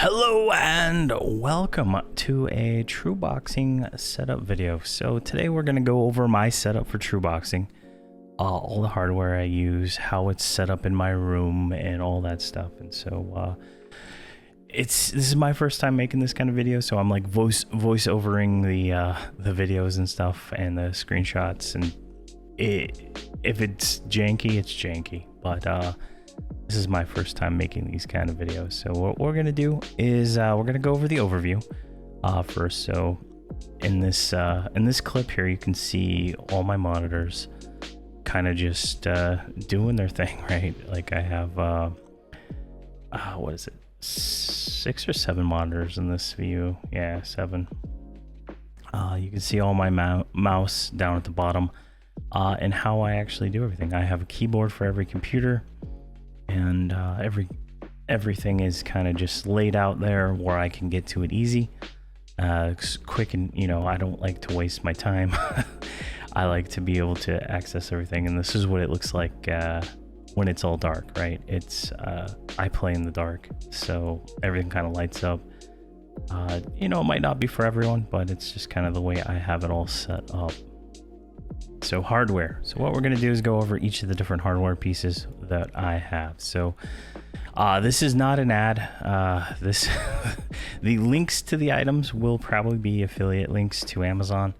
Hello and welcome to a True Boxing setup video. So today we're going to go over my setup for True Boxing, all the hardware I use, how it's set up in my room, and all that stuff. And so this is my first time making this kind of video, so I'm like voice overing the videos and stuff and the screenshots. And if it's janky, it's janky, but this is my first time making these kind of videos. So what we're gonna do is we're gonna go over the overview first. So in this clip here, you can see all my monitors kind of just doing their thing, right? Like I have what is it, 6 or 7 monitors in this view. Yeah, 7. You can see all my mouse down at the bottom, and how I actually do everything. I have a keyboard for every computer, and everything is kind of just laid out there where I can get to it easy, quick, and I don't like to waste my time. I like to be able to access everything, and this is what it looks like when it's all dark, right? It's I play in the dark, so everything kind of lights up. It might not be for everyone, but it's just kind of the way I have it all set up. So hardware. So what we're going to do is go over each of the different hardware pieces that I have. So this is not an ad. The links to the items will probably be affiliate links to Amazon.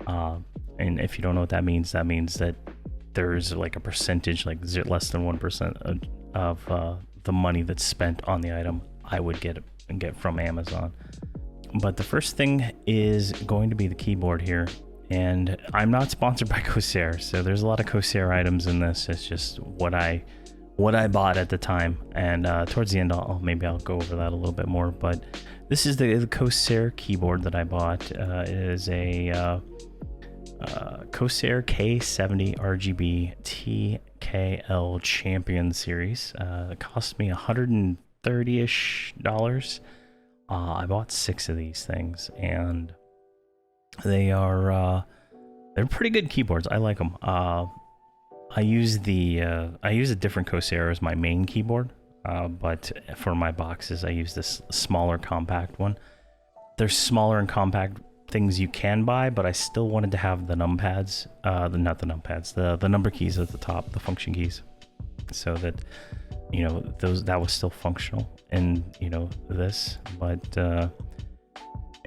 And if you don't know what that means that there's like a percentage, like less than 1% of the money that's spent on the item I would get from Amazon. But the first thing is going to be the keyboard here. And I'm not sponsored by Corsair, so there's a lot of Corsair items in this. It's just what I bought at the time, and towards the end maybe I'll go over that a little bit more. But this is the Corsair keyboard that I bought. It is a Corsair K70 RGB TKL Champion series. It cost me $130-ish. I bought 6 of these things, and they're pretty good keyboards. I like them. I use a different Corsair as my main keyboard, but for my boxes I use this smaller compact one. There's smaller and compact things you can buy, but I still wanted to have the numpads, the number keys at the top, the function keys, so that that was still functional in this. But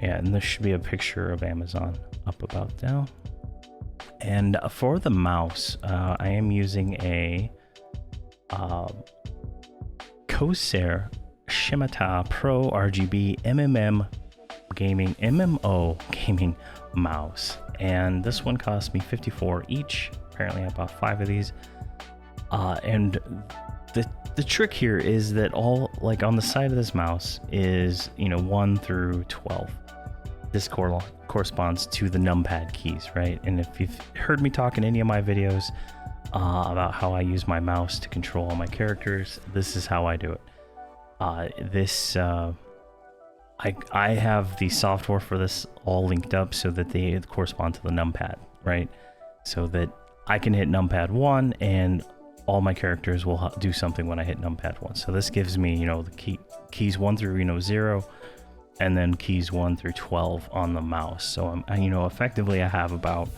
yeah, and there should be a picture of Amazon up about now. And for the mouse, I am using a Corsair Shimata Pro RGB MMO gaming mouse. And this one cost me $54 each. Apparently I bought 5 of these. And the trick here is that all, like, on the side of this mouse is 1 through 12. This corresponds to the numpad keys, right? And if you've heard me talk in any of my videos about how I use my mouse to control all my characters, this is how I do it. I have the software for this all linked up so that they correspond to the numpad, right? So that I can hit numpad 1 and all my characters will do something when I hit numpad 1. So this gives me, the keys 1 through 0, and then keys 1 through 12 on the mouse. So effectively I have about,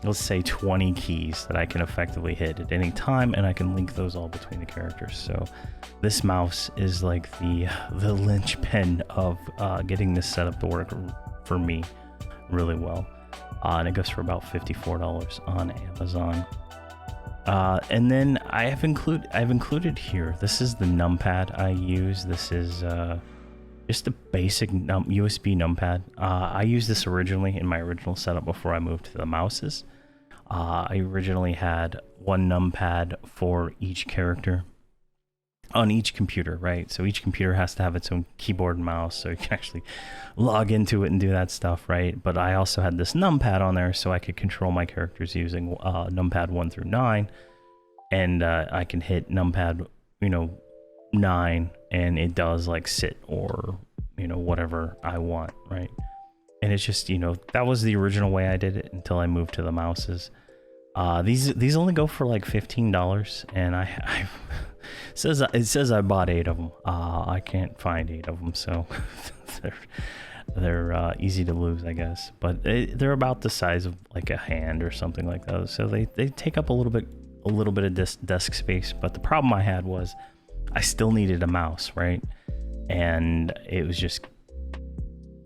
let's say, 20 keys that I can effectively hit at any time, and I can link those all between the characters. So this mouse is like the linchpin of getting this setup to work for me really well. And it goes for about $54 on Amazon. And then I've included here, this is the numpad I use. This is just a basic USB numpad. I used this originally in my original setup before I moved to the mouses. I originally had one numpad for each character on each computer, right? So each computer has to have its own keyboard and mouse, so you can actually log into it and do that stuff, right? But I also had this numpad on there so I could control my characters using numpad 1 through 9, and I can hit numpad 9 and it does like sit or whatever I want, right? And it's just that was the original way I did it until I moved to the mouses. These only go for like $15, and I it says I bought 8 of them. I can't find 8 of them, so they're easy to lose, I guess. But they're about the size of like a hand or something like that. So they take up a little bit of desk space. But the problem I had was I still needed a mouse, right? And it was just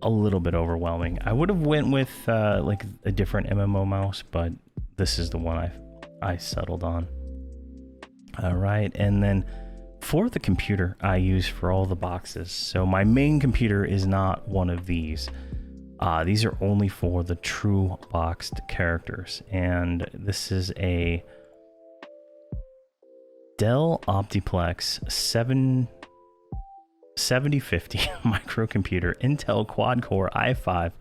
a little bit overwhelming. I would have went with like a different MMO mouse, but this is the one I settled on. All right, and then for the computer I use for all the boxes. So my main computer is not one of these. These are only for the true boxed characters, and this is a Dell Optiplex 7050 microcomputer, Intel quad-core i5,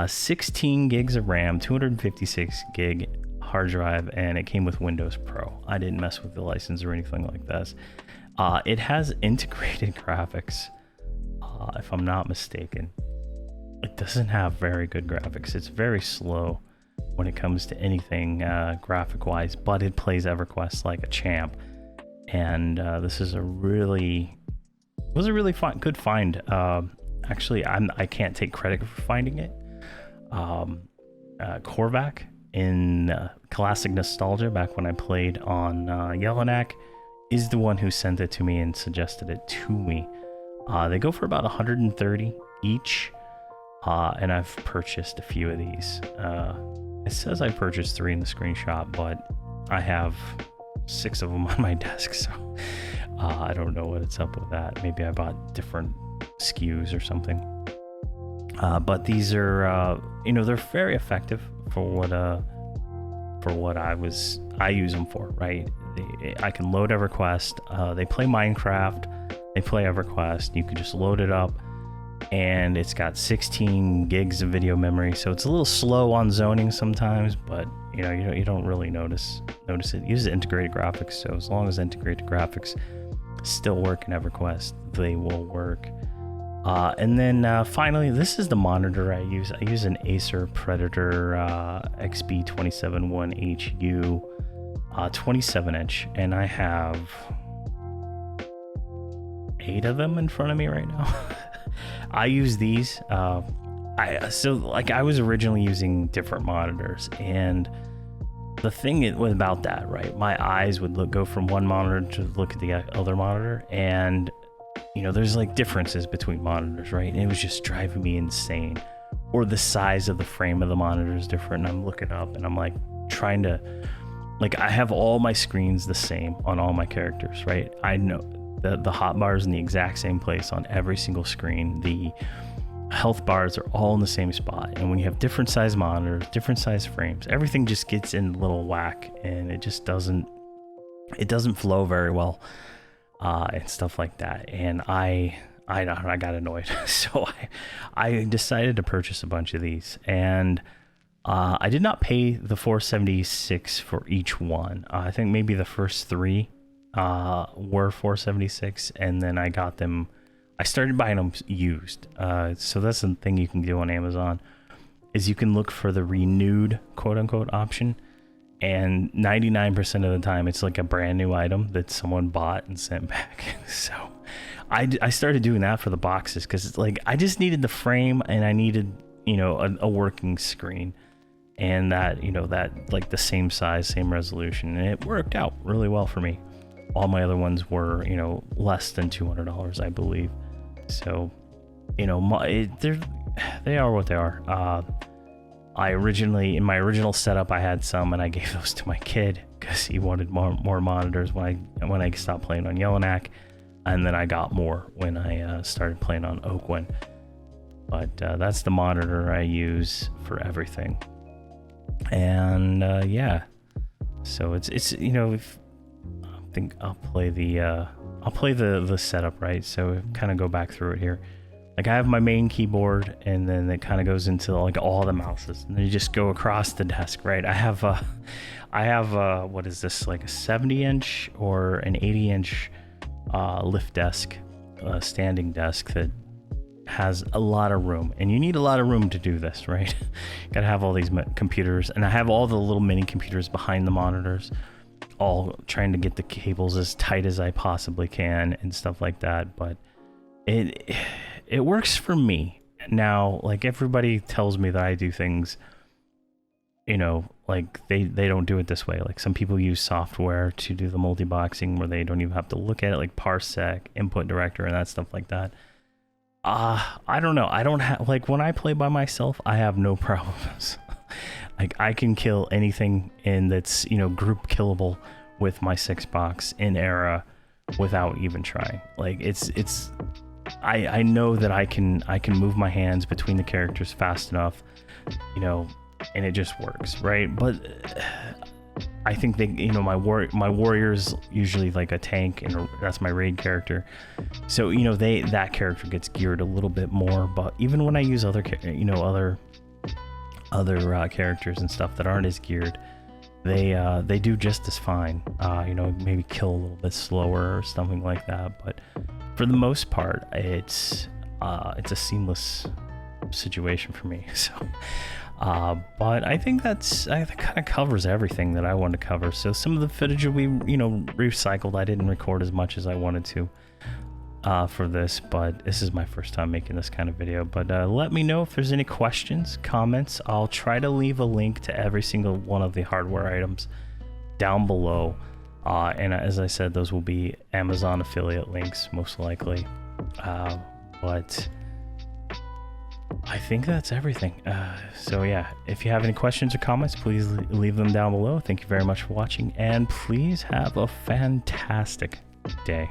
16 gigs of RAM, 256 gig hard drive, and it came with Windows Pro. I didn't mess with the license or anything like this. It has integrated graphics, if I'm not mistaken. It doesn't have very good graphics. It's very slow when it comes to anything graphic-wise, but it plays Everquest like a champ. And this is a really good find. Actually, I can't take credit for finding it. Korvac in Classic Nostalgia, back when I played on Jelinek, is the one who sent it to me and suggested it to me. They go for about 130 each, and I've purchased a few of these. It says I purchased 3 in the screenshot, but I have 6 of them on my desk, so I don't know what's up with that. Maybe I bought different SKUs or something. But these are, they're very effective for what I use them for, right? I can load EverQuest. They play Minecraft. They play EverQuest. You can just load it up, and it's got 16 gigs of video memory, so it's a little slow on zoning sometimes, but you don't really notice it. It uses integrated graphics, so as long as integrated graphics still work in EverQuest, they will work. And then finally, this is the monitor I use. I use an Acer Predator XB271HU 27-inch, and I have 8 of them in front of me right now. I use these. I was originally using different monitors, and the thing about that, right? My eyes would go from one monitor to look at the other monitor, and there's like differences between monitors, right? And it was just driving me insane. Or the size of the frame of the monitor is different, and I'm looking up and I'm like trying to, I have all my screens the same on all my characters, right? I know the hotbar is in the exact same place on every single screen. The health bars are all in the same spot, and when you have different size monitors, different size frames, everything just gets in a little whack, and it just doesn't flow very well. And stuff like that, and I got annoyed, so I decided to purchase a bunch of these, and I did not pay the $476 for each one. I think maybe the first 3 were $476, and then I got them. I started buying them used. So that's the thing you can do on Amazon, is you can look for the renewed quote unquote option. And 99% of the time, it's like a brand new item that someone bought and sent back. So I started doing that for the boxes, because it's like I just needed the frame, and I needed a working screen, and that that like the same size, same resolution, and it worked out really well for me. All my other ones were less than $200, I believe. So they are what they are. In my original setup, I had some, and I gave those to my kid because he wanted more monitors when I stopped playing on Jelinek, and then I got more when I started playing on Oakwind. But that's the monitor I use for everything. And yeah, so it's I think I'll play the setup, right? So kind of go back through it here. Like I have my main keyboard, and then it kind of goes into like all the mouses, and then you just go across the desk, right? I have what is this, like a 70-inch or an 80-inch lift desk, standing desk that has a lot of room, and you need a lot of room to do this, right? Gotta have all these computers, and I have all the little mini computers behind the monitors, all trying to get the cables as tight as I possibly can and stuff like that. But it works for me. Now, like, everybody tells me that I do things, you know, like they don't do it this way. Like, some people use software to do the multi-boxing where they don't even have to look at it, like Parsec, Input Director, and that stuff like that. I don't know. I don't have, like, when I play by myself, I have no problems. Like, I can kill anything that's, you know, group killable with my 6-box in era without even trying. Like, I know that I can move my hands between the characters fast enough, you know, and it just works, right? But I think they, you know, my warrior's usually like a tank, and that's my raid character. So, you know, that character gets geared a little bit more. But even when I use other characters and stuff that aren't as geared, they do just as fine. You know, maybe kill a little bit slower or something like that. But for the most part, it's a seamless situation for me. So. But I think that kind of covers everything that I wanted to cover. So some of the footage will be, you know, recycled. I didn't record as much as I wanted to for this, but this is my first time making this kind of video. But let me know if there's any questions, comments. I'll try to leave a link to every single one of the hardware items down below. And as I said, those will be Amazon affiliate links, most likely. But I think that's everything. So yeah, if you have any questions or comments, please leave them down below. Thank you very much for watching, and please have a fantastic day.